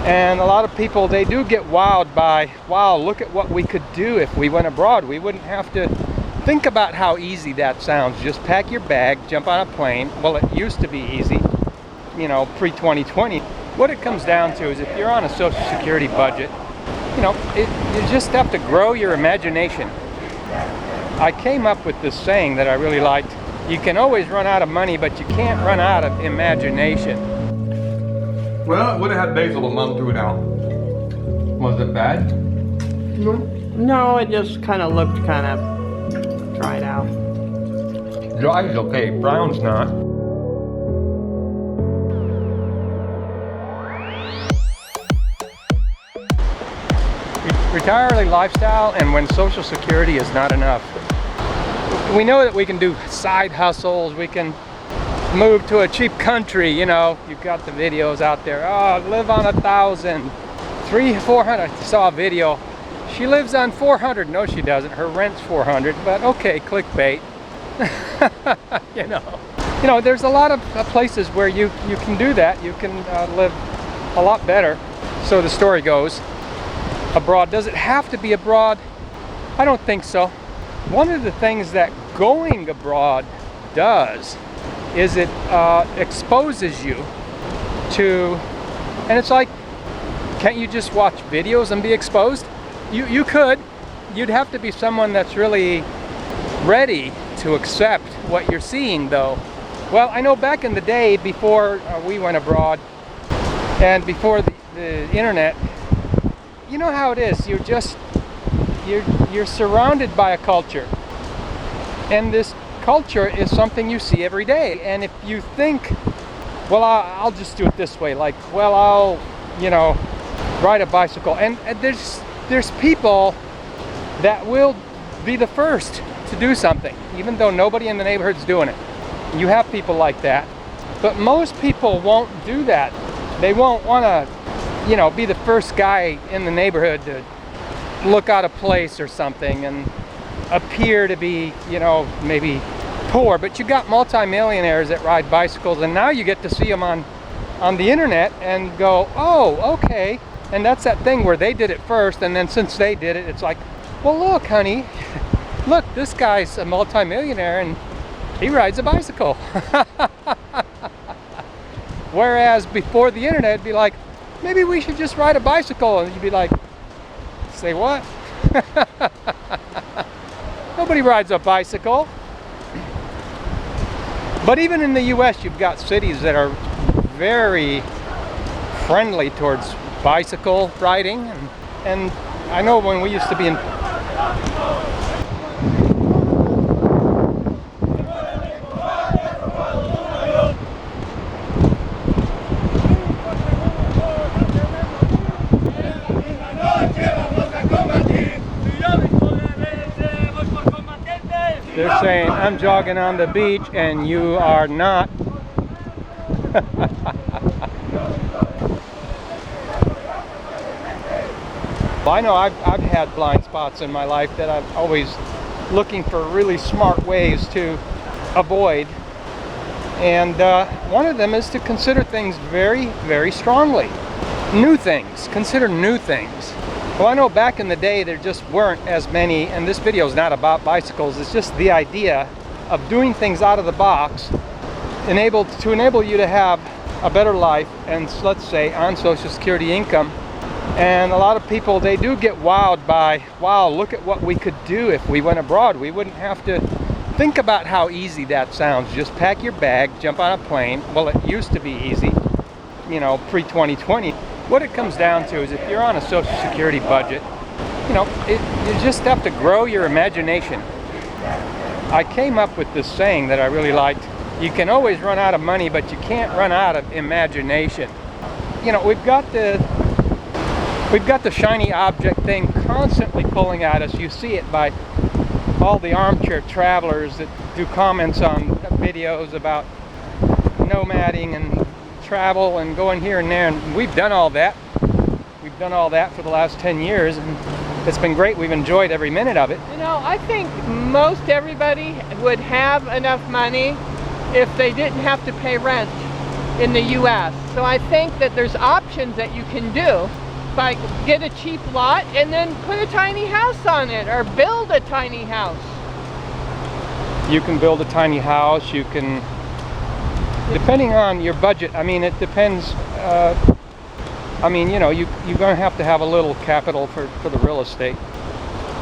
And a lot of people, they do get wowed by, wow, look at what we could do if we went abroad. We wouldn't have to think about how easy that sounds. Just pack your bag, jump on a plane. Well, it used to be easy, you know, pre-2020. What it comes down to is if you're on a Social Security budget, you know, you just have to grow your imagination. I came up with this saying that I really liked. You can always run out of money, but you can't run out of imagination. Well, it would have had basil a month through it out. Was it bad? No, it just kind of looked kind of dried out. Dry is okay, brown's not. Retire early lifestyle, and when Social Security is not enough. We know that we can do side hustles, we can move to a cheap country, you know, you've got the videos out there, oh, live on 1,000, 300, 400, I saw a video, she lives on 400, no she doesn't, her rent's 400, but okay, clickbait. you know, there's a lot of places where you can do that, you can live a lot better, so the story goes. Abroad, does it have to be abroad? I don't think so. One of the things that going abroad does is it exposes you to, and it's like, can't you just watch videos and be exposed? You could. You'd have to be someone that's really ready to accept what you're seeing though. Well, I know back in the day before we went abroad and before the internet, you know how it is, you're surrounded by a culture, and this culture is something you see every day. And if you think, well, I'll just do it this way, like, well, I'll, you know, ride a bicycle, and there's people that will be the first to do something even though nobody in the neighborhood's doing it. You have people like that, but most people won't do that. They won't want to, you know, be the first guy in the neighborhood to look out of place or something and appear to be, you know, maybe poor. But you got multimillionaires that ride bicycles, and now you get to see them on the internet and go, oh, okay. And that's that thing where they did it first, and then since they did it, it's like, well, look, honey, look, this guy's a multimillionaire and he rides a bicycle. Whereas before the internet, it'd be like, maybe we should just ride a bicycle, and you'd be like, say what? Nobody rides a bicycle. But even in the US, you've got cities that are very friendly towards bicycle riding, and I know when we used to be in they're saying, I'm jogging on the beach and you are not. Well, I know I've had blind spots in my life that I'm always looking for really smart ways to avoid. And one of them is to consider things very, very strongly. New things. Consider new things. Well, I know back in the day there just weren't as many, and this video is not about bicycles, it's just the idea of doing things out of the box to enable you to have a better life, and let's say on Social Security income. And a lot of people, they do get wowed by, wow, look at what we could do if we went abroad. We wouldn't have to think about how easy that sounds. Just pack your bag, jump on a plane. Well, it used to be easy, you know, pre-2020. What it comes down to is if you're on a Social Security budget, you know, you just have to grow your imagination. I came up with this saying that I really liked. You can always run out of money, but you can't run out of imagination. You know, we've got the shiny object thing constantly pulling at us. You see it by all the armchair travelers that do comments on videos about nomading and travel and going here and there, and we've done all that. We've done all that for the last 10 years, and it's been great. We've enjoyed every minute of it. You know, I think most everybody would have enough money if they didn't have to pay rent. in the US. So I think that there's options that you can do. Like get a cheap lot and then put a tiny house on it, or build a tiny house. You can build a tiny house, you can, depending on your budget, I mean, it depends, I mean, you know, you're going to have a little capital for the real estate.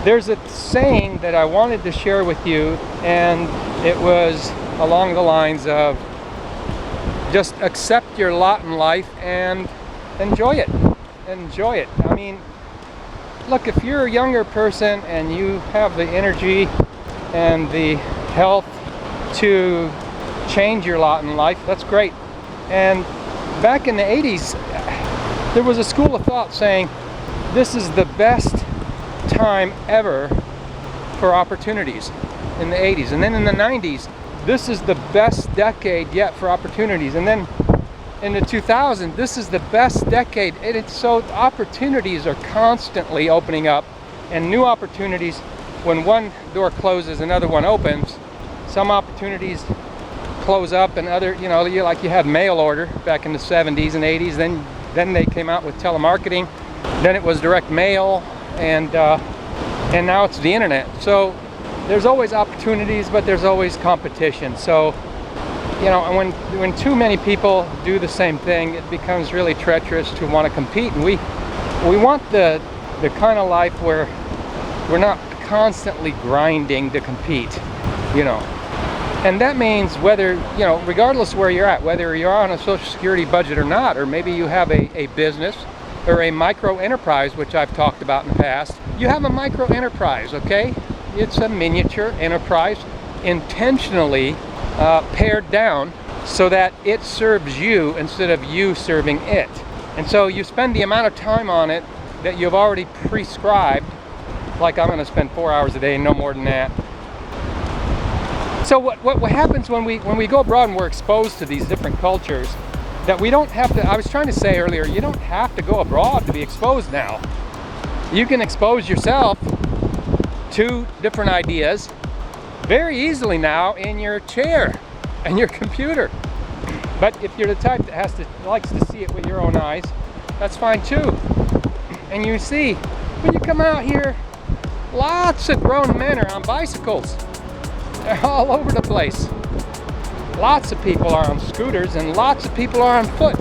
There's a saying that I wanted to share with you, and it was along the lines of just accept your lot in life and enjoy it. Enjoy it. I mean, look, if you're a younger person and you have the energy and the health to change your lot in life, that's great. And back in the 80s, there was a school of thought saying this is the best time ever for opportunities in the 80s. And then in the 90s, this is the best decade yet for opportunities. And then in the 2000s, this is the best decade. So opportunities are constantly opening up, and new opportunities. When one door closes, another one opens. Some opportunities close up, and other, you know, like you had mail order back in the 70s and 80s. Then they came out with telemarketing. Then it was direct mail, and now it's the internet. So there's always opportunities, but there's always competition. So, you know, when too many people do the same thing, it becomes really treacherous to want to compete. And we want the kind of life where we're not constantly grinding to compete, you know. And that means whether, you know, regardless where you're at, whether you're on a Social Security budget or not, or maybe you have a business or a micro enterprise, which I've talked about in the past. You have a micro enterprise, okay? It's a miniature enterprise, intentionally pared down so that it serves you instead of you serving it. And so you spend the amount of time on it that you've already prescribed, like I'm going to spend 4 hours a day, no more than that. So what happens when we go abroad and we're exposed to these different cultures, that we don't have to, I was trying to say earlier, you don't have to go abroad to be exposed now. You can expose yourself to different ideas very easily now in your chair and your computer. But if you're the type that likes to see it with your own eyes, that's fine too. And you see, when you come out here, lots of grown men are on bicycles. They're all over the place. Lots of people are on scooters, and lots of people are on foot.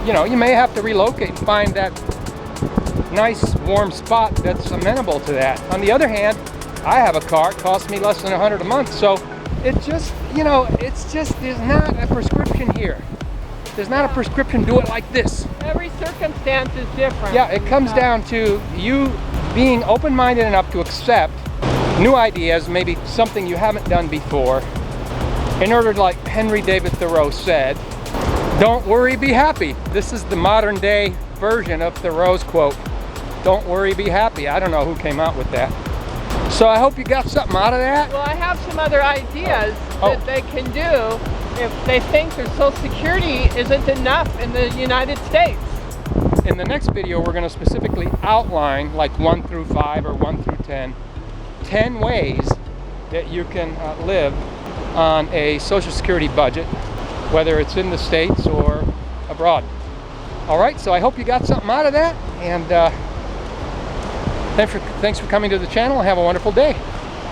You know, you may have to relocate and find that nice warm spot that's amenable to that. On the other hand, I have a car. It costs me less than $100 a month, so it just, you know, it's just, there's not a prescription here. There's not a prescription, do it like this. Every circumstance is different. Yeah, it comes down to you being open-minded enough to accept new ideas, maybe something you haven't done before, in order to, like Henry David Thoreau said, don't worry, be happy. This is the modern day version of Thoreau's quote, don't worry, be happy. I don't know who came out with that. So I hope you got something out of that. Well, I have some other ideas that they can do if they think their Social Security isn't enough in the United States. In the next video, we're going to specifically outline, like 1 through 5 or 1 through 10 ways that you can live on a Social Security budget, whether it's in the States or abroad. All right, so I hope you got something out of that, and thanks for coming to the channel, and have a wonderful day.